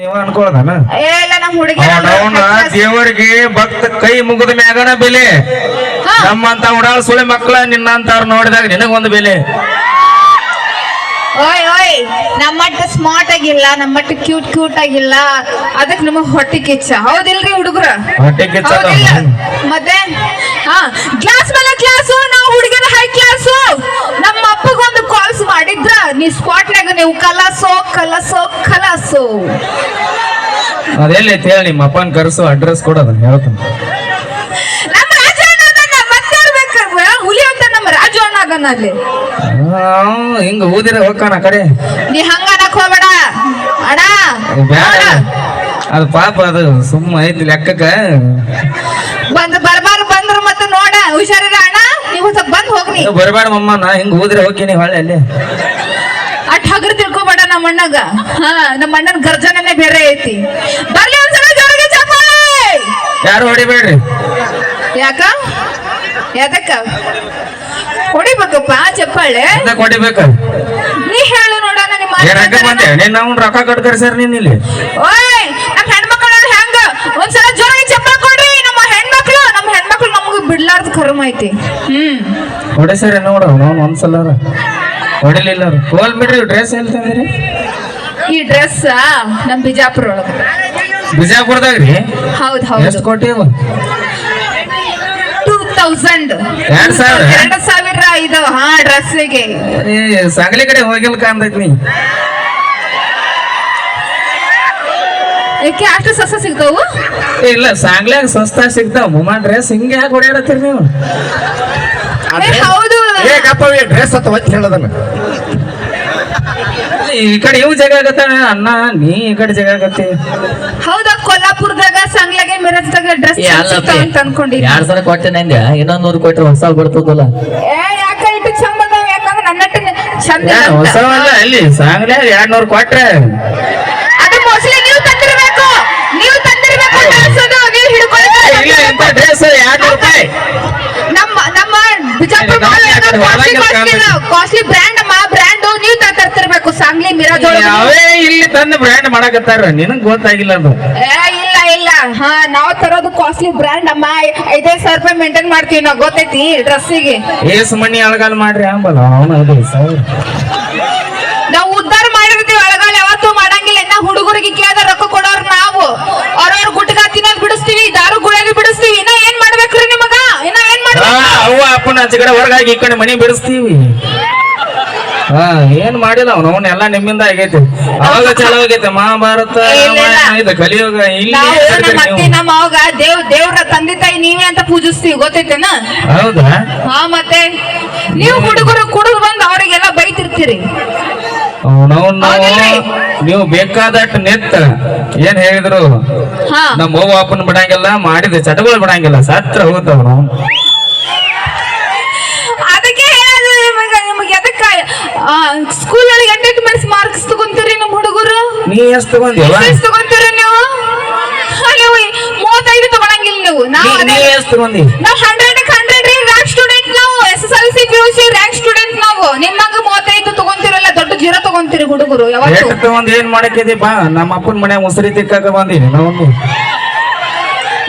ನೀವ ಅನ್ಕೊಳ್ಳೋದನ ಇಲ್ಲ ನಮ್ಮ ಹುಡುಗಿ ದೇವರಿಗೆ ಭಕ್ತ ಕೈ ಮುಗಿದ ಮ್ಯಾಗನ ಬೆಲೆ ನಮ್ಮಂತ ಉಡಾಳ ಸುಳಿ ಮಕ್ಕಳ ನಿನ್ನಂತಾರ ನೋಡಿದಾಗ ನಿನಗೊಂದು ಬೆಲೆ. ಓಯ್ ಓಯ್ ನಮ್ಮಟ್ಟ ಸ್ಮಾರ್ಟ್ ಆಗಿಲ್ಲ, ನಮ್ಮಟ್ಟ ಕ್ಯೂಟ್ ಆಗಿಲ್ಲ, ಅದಕ್ಕೆ ನಮಗ್ ಹೊಟ್ಟೆ ಕಿಚ್ಚ. ಹೌದಿಲ್ರಿ ಹುಡುಗರ? ಹೊಟ್ಟೆ ಕಿಚ್ಚ ಮತ್ತೆ ಕ್ಲಾಸ್ ಮೇಲೆ ಕ್ಲಾಸು, ನಾವು ಹುಡುಗರ ಹೈ ಕ್ಲಾಸು. ನಮ್ಮ ಅಪ್ಪಗೊಂದು ಕಾಲ್ಸ್ ಮಾಡಿದ್ರ ನೀ ಸ್ಪಾಟ್ನಾಗ ನೀವು ಕಲಸೋ ಕಲಸೋ ಕಲಸೋ. ಅದೆಲ್ಲ ಹೇಳಿ ನಿಮ್ಮ ಅಪ್ಪನ ಕರೆಸು, ಅಡ್ರೆಸ್ ಕೊಡೋದ ಹೇಳ್ತಾನೆ. ನಮ್ಮ ರಾಜ ಮತ್ತೆ ಹುಲಿ ಅಂತ ನಮ್ಮ ರಾಜು ಅಣ್ಣ ಅದನ್ನ ಅಲ್ಲಿ ಹಿಂಗ ಊದಿರ ಹೋಗ್ಕಾನ ಕಡೆ. ನೀ ಹಂಗ ಅನ್ನಕ್ ಹೋಗ್ಬೇಡ ಅಣ್ಣ. ಬ್ಯಾಡ ಅದು ಪಾಪ, ಅದು ಸುಮ್ಮ ಐತಿ ಲೆಕ್ಕಕ್ಕ. ಬರ್ಬಾರ ಬಂದ್ರ ಮತ್ತೆ ನೋಡ ಹುಷಾರಿರ ಅಣ್ಣ. ನೀವು ಸ್ವಲ್ಪ ಬಂದ್ ಹೋಗ್ರಿ. ಬರಬೇಡ ಮಮ್ಮ, ನಾ ಹಿಂಗ ಊದಿರ ಹೋಗ್ತೀನಿ ಹೊಳ್ಳೆ ಅಲ್ಲಿ. ಅಟ್ ಹಗರ್ ತಿಳ್ಕೊಬೇಡ ನಮ್ಮ ಅಣ್ಣಗ. ನಮ್ಮ ಅಣ್ಣನ ಗರ್ಜನೆ ಬೇರೆ ಐತಿ. ಬರ್ಲಿ ಒಂದ್ಸಲ ಜೋರಿಗೆ ಚಪ್ಪಾಳೆ. ಯಾರು ಹೊಡಿಬೇಡ್ರಿ. ಯಾಕ ಯಾದಕ್ಕ ಹೊಡಿಬೇಕಪ್ಪ ಚಪ್ಪಾಳೆ? ಹೊಡಿಬೇಕ. ನೀ ಹೇಳು ನೋಡೋಣ. ನಿಮ್ಮ ರೊಕ್ಕ ಕಟ್ಕರಿ ಸರ್ ನೀನ್ ಇಲ್ಲಿ. ಓಯ್ ನಮ್ ಹೆಣ್ಮಕ್ಳು ಹೆಂಗ ಒಂದ್ಸಲ ಜೋರಾಗಿ ಚಪ್ಪಾಳೆ ಕೊಡ್ರಿ. ನಮ್ಮ ಹೆಣ್ಮಕ್ಳು ನಮಗೂ ಬಿಡ್ಲಾರ್ದ ಕರ್ಮ ಐತಿ. ಹೊಡೆ ಸರಿ ನೋಡ ನಾವು ಒಂದ್ಸಲ ಹೊಡಿಲಿಲ್ಲ. ಹೋಲ್ ಬಿಡ್ರಿ. ಡ್ರೆಸ್ ಎಲ್ಲಿ ತಂದಿರಿ? ಈ ಡ್ರೆಸ್ ನಮ್ ಬಿಜಾಪುರ ಒಳಗ. ಬಿಜಾಪುರದಾಗ್ರಿ? ಹೌದ್ ಹೌದು. ಎಷ್ಟು ಕೊಟ್ಟಿವ? 2000 ಇದು. ಹಾ ಡ್ರೆಸ್ಸಿಗೆ ಸಾಗಲಿ ಕಡೆ ಹೋಗಿಲ್ಲ ಕಾಣ್ತೈತಿ ನೀ. ಯಾಕೆ ಅಷ್ಟು ಸಸ್ತ ಸಿಗ್ತಾವು? ಇಲ್ಲ ಸಾಂಗ್ಲ್ಯಾಗ ಸಸ್ತಾ ಸಿಗ್ತಾವ. ಮುಮ್ಮ ಡ್ರೆಸ್ ಹಿಂಗೆ ಯಾಕೆ ಹೊಡ್ಯಾಡತ್ತೀರಿ ನೀವು? ಹೌದು. ಡ್ರೆಸ್ ಅಂತ ಒತ್ತಿ ಹೇಳದನ್ನ. ಈ ಕಡೆ ಇವು ಜಾಗ ಆಗತ್ತ ಅಣ್ಣ, ನೀ ಈ ಕಡೆ ಜಾಗ ಆಗತ್ತಿ. ಹೌದಾ? ಕೊಲ್ಲಾಪುರದಾಗ ಸಂಗ್ಲಾಗೆ ಮಿರಜ್ದಾಗ ಡ್ರೆಸ್ ಅಂತ ಅನ್ಕೊಂಡಿ. 2000 ಕೊಟ್ಟೆ ನಂಗೆ, ಇನ್ನೊಂದ್ 100 ಕೊಟ್ರೆ ಹೊಸ ಬರ್ತದಲ್ಲ. ಯಾಕ ಇಟ್ಟು ಚಂದ ಬಂದಾವ? ಯಾಕಂದ್ರೆ ನನ್ನಟ್ಟು ಚಂದ ಹೊಸವಲ್ಲ. ಅಲ್ಲಿ ಸಾಂಗ್ಲ್ಯಾಗ 200 ಕೊಟ್ರೆ ಅದು ಮೋಸ್ಟ್ಲಿ ನೀವು ತಂದಿರ್ಬೇಕು. ನೀವು ನೀವು ಹಿಡ್ಕೊಳ್ಳಿ. ಡ್ರೆಸ್ 200 ರೂಪಾಯಿ. ನಮ್ಮ ಬಿಜಾಪುರ ಕಾಸ್ಟ್ಲಿ ಬ್ರ್ಯಾಂಡ್ ಅಮ್ಮ. ಬ್ರ್ಯಾಂಡ್ ನೀವು ತರ್ತಿರ್ಬೇಕು. ಸಾಂಗ್ಲಿ ಮಿರಾಜ್ ಅವೇ ಇಲ್ಲಿ ತಂದು ಬ್ರ್ಯಾಂಡ್ ಮಾಡಕತ್ತಾರ. ನಿನಗ್ ಗೊತ್ತಾಗಿಲ್ಲ ಅದು. ಇಲ್ಲ ಹಾ ನಾವ್ ತರೋದು ಕಾಸ್ಟ್ಲಿ ಬ್ರ್ಯಾಂಡ್ ಅಮ್ಮ. 5,000 ರೂಪಾಯಿ ಮೇಂಟೈನ್ ಮಾಡ್ತೀವಿ ನಾವು, ಗೊತ್ತೈತಿ ಡ್ರೆಸ್ಸಿಗೆ. ಏಸ್ ಮನಿ ಅಳಗಾಲ ಮಾಡ್ರಿ ಅಂಬಲ್ಲ ಅವನು. ನಾವು ಉದ್ದಾರ ಮಾಡಿರ್ತೀವಿ, ಅಳಗಾಲ ಯಾವತ್ತೂ ಮಾಡಂಗಿಲ್ಲ. ಇನ್ನ ಹುಡುಗರಿಗೆ ಕೇಳಿದ ರೊಕ್ಕ ಕೊಡೋರು ನಾವು. ಅವ್ರವ್ರ ಗುಟ್ಕ ತಿನ್ನೋದ್ ಬಿಡಿಸ್ತೀವಿ, ದಾರು ಗುಳಗಿ ಬಿಡಿಸ್ತೀವಿ. ಇನ್ನ ಏನ್ ಮಾಡ್ಬೇಕ್ರಿ ನಿಮಗ? ಇನ್ನ ಏನ್ ಮಾಡ್ಬೇಕು? ಅವ್ವ ಅಪ್ಪನ ಆಚೆ ಕಡೆ ಹೊರಗಾಗಿ ಈ ಕಡೆ ಮನಿ ಬಿಡಿಸ್ತೀವಿ. ಏನ್ ಮಾಡಿಲ್ಲ ಅವನೆಲ್ಲ ನಿಮ್ಮಿಂದ ಆಗೈತಿ. ಅವಾಗ ಚಲೋ ಆಗೈತೆ ಮಹಾಭಾರತ, ಇದು ಕಲಿಯುಗ. ನಮ್ಮ ಅವಾಗ ದೇವ್ರ ತಂದೆ ತಾಯಿ ನೀವೇ ಅಂತ ಪೂಜಿಸ್ತೀವಿ, ಗೊತ್ತೈತೇನ? ಹೌದಾ? ಹಾ ಮತ್ತೆ ನೀವು ಹುಡುಗರು ಕುಡಿದು ಬಂದು ಅವ್ರಿಗೆಲ್ಲ ಬೈತಿರ್ತೀರಿ. ನೀವು ಬೇಕಾದಟ್ಟು ನೆತ್ತ ಏನ್ ಹೇಳಿದ್ರು ನಮ್ಮ ಅವ್ವ ಅಪ್ಪನ ಬಿಡಂಗಿಲ್ಲ, ಮಾಡಿದ ಚಟಗಳು ಬಿಡಂಗಿಲ್ಲ, ಸತ್ರ ಹೋಗ್ತಾವ ನಾವು. ಸ್ಕೂಲ್ ಒಳಗೆ ಅಟೆಂಡ್ಮೆಂಟ್ಸ್ ಮಾರ್ಕ್ಸ್ ತಗೊಂತೀರಿ ನಮ್ಮ ಹುಡುಗರು? ನೀ ಎಷ್ಟು ತಗೊಂಡಿವ? ತಗೊಂತೀರಿ ನೀವು? 35 ತಗೊಳಂಗಿಲ್ಲ ನೀವು. ನಾವು 100 ರ್ಯಾಂಕ್ ಸ್ಟೂಡೆಂಟ್. ನಾವು SSLC PUC ರ್ಯಾಂಕ್ ಸ್ಟೂಡೆಂಟ್. ನಾವು ನಿಮ್ಮಂಗ 35 ತಗೊಂತಿರಲ್ಲ, ದೊಡ್ಡ 0 ತಗೊಂತೀರಿ ಹುಡುಗರು. ಯಾವತ್ತು ತಗೊಂಡ್ ಏನ್ ಮಾಡಕ್ಕಿದೆ ಬಾ? ನಮ್ಮ ಅಪ್ಪನ ಮನೆ ಮುಸ್ರಿ ತಿಕ್ಕಾಕ ಬಂದೀನಿ ನಾವು.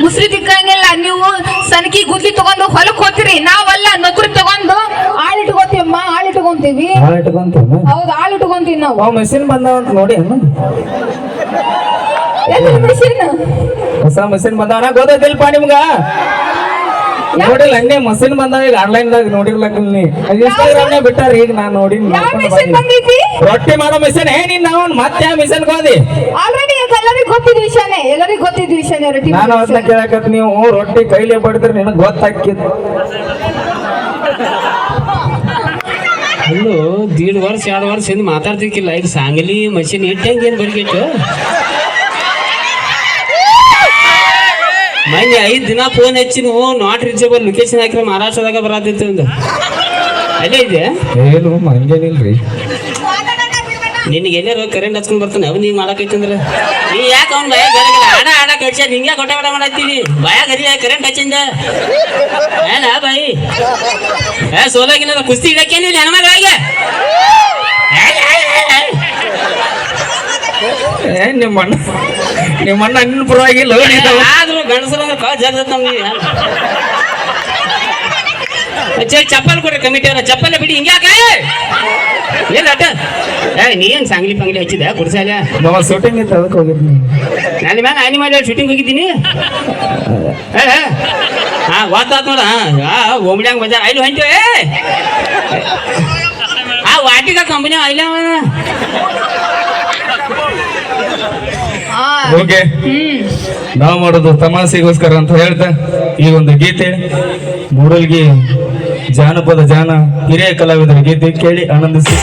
ಮುಸ್ರಿ ತಿಕ್ಕಂಗಿಲ್ಲ. ನೀವು ಸನಕಿ ಗುದ್ಲಿ ತಗೊಂಡು ಹೊಲಕ್ ಹೋಗ್ತೀರಿ. ನಾವಲ್ಲ, ನೌಕರಿ ತಗೊಂಡು ಆಳ್ ಇಟ್ಕೋತೀವಮ್ಮ. ಆಳ್ ಇಟ್ಕೊಂತೀವಿ. ಹೌದು, ಆಳ್ ಇಟ್ಕೊಂತೀವಿ ನಾವು. ಮೆಷಿನ್ ಬಂದಾವ ಅಂತ ನೋಡಿ. ಮೆಷಿನ್ ಹೊಸ ಮೆಷಿನ್ ಬಂದಾವ ಗೊತ್ತಿಲ್ಪ ನಿಮ್ಗ? ನೋಡಿಲ್ಲ ಹಂಗೆ ಮಷಿನ್ ಬಂದಾವ ಈಗ ಆನ್ಲೈನ್ ದಾಗ. ನೋಡಿರ್ಲಕ್ಕ ನೀ ಇನ್ಸ್ಟಾಗ್ರಾಮ್ ಬಿಟ್ಟಾರ. ಈಗ ನಾನ್ ನೋಡಿ ರೊಟ್ಟಿ ಮಾಡೋ ಮಿಷನ್. ನೀನ್ ನಾವು ಮತ್ತೆ ಆ ಮಿಷನ್ ಹೋದಿ ಆಲ್ರೆಡಿ. ಎಲ್ಲರಿಗೂ ಗೊತ್ತಿದ್ದ ವಿಷಯನೇ, ಎಲ್ಲರಿಗೂ ಗೊತ್ತಿದ್ದ ವಿಷಯನೇ. ರೊಟ್ಟಿ ನಾನು ಅದನ್ನ ಕೇಳಕತ್ ನೀವು ರೊಟ್ಟಿ ಕೈಲೇ ಬಡಿದ್ರೆ ನಿನಗ್ ಗೊತ್ತಾಕಿದ್. ಅಲ್ಲೂ 1.5 ವರ್ಷ 2 ವರ್ಷ ಹಿಂದೆ ಮಾತಾಡ್ತಿಕ್ಕಿಲ್ಲ. ಈಗ ಸಾಂಗಲಿ ಮಷಿನ್ ಇಟ್ಟಂಗೆ ಏನ್ ಬರ್ಗಿಟ್ಟು ಮೊನ್ನೆ 5 ದಿನ ಫೋನ್ ಹಚ್ಚಿ ನೀವು ನಾಟ್ ರೀಚೇಬಲ್ ಲೊಕೇಶನ್ ಹಾಕಿದ್ರೆ ಮಹಾರಾಷ್ಟ್ರದಾಗ ಬರತ್ತಿತ್ತು ಒಂದು. ಅಲ್ಲೇ ಇದೆ ಏನು ಹಂಗೇನಿಲ್ರಿ. ನಿನಗೆ ಎಲ್ಲಾರು ಕರೆಂಟ್ ಹಚ್ಕೊಂಡ್ ಬರ್ತಾನೆ ಅವ್ ನೀವ್ ಮಾಡಕೈತಂದ್ರ ನೀ ಯಾಕೆ ಅವ್ನ ಭಯ ಗರಿಗಿಲ್ಲ ಆಡ ಕಟ್ಸ ಹಿಂಗೆ ಕೊಟ್ಟ ಬಿಡ ಮಾಡತ್ತೀವಿ ಭಯ ಗರಿ ಕರೆಂಟ್ ಹಚ್ಚಿಂದ ಏನ ಬಾಯಿ ಸೋಲಾಗಿನ ಕುಸ್ತಿ ಇಡಕ್ಕೆ ನೀವು ಹೆಣ್ಮಗಳಿಗೆ ನಿಮ್ಮ ಅಣ್ಣ ಅಣ್ಣ ಪರವಾಗಿಲ್ಲ ಆದ್ರೂ ಗಂಡಸರ ಅಂದ್ರೆ ಕಾಲ್ ಜಾಗ್ರತೆ ನಮ್ಗೆ ಚಪ್ಪಲ್ ಕೊಡ್ರಿ ಕಮಿಟಿ ಅವ್ರ ಚಪ್ಪಲ್ ಬಿಡಿ ಹಿಂಗ್ಯಾಕೆ ಏನ್ ಅಟ ನೀ ಏನ್ ಸಾಂಗ್ಲಿ ಪಂಗ್ಲಿ ಹಚ್ಚಿದ ಗುಡ್ಸಾಲ ನಮ್ಮ ಶೂಟಿಂಗ್ ಇತ್ತು ಅದಕ್ಕೆ ಹೋಗಿದ್ನಿ ನಾನು ಮ್ಯಾಗ ಆನಿ ಮಾಡಿ ಶೂಟಿಂಗ್ ಹೋಗಿದ್ದೀನಿ ಹಾ ಗೊತ್ತಾತ್ ನೋಡ ಓಮ್ಡ್ಯಾಂಗ ಬಜಾರ್ ಐಲು ಹೊಂಟಿವೆ ಆ ವಾಟಿಗ ಕಂಪನಿ ಐಲ ಓಕೆ ನಾವು ಮಾಡೋದು ತಮಾಷೆಗೋಸ್ಕರ ಅಂತ ಹೇಳ್ತಾ ಈ ಒಂದು ಗೀತೆ ಮೂಡಲ್ಗಿ ಜಾನಪದ ಹಿರಿಯ ಕಲಾವಿದರ ಗೀತೆ ಕೇಳಿ ಆನಂದಿಸಿ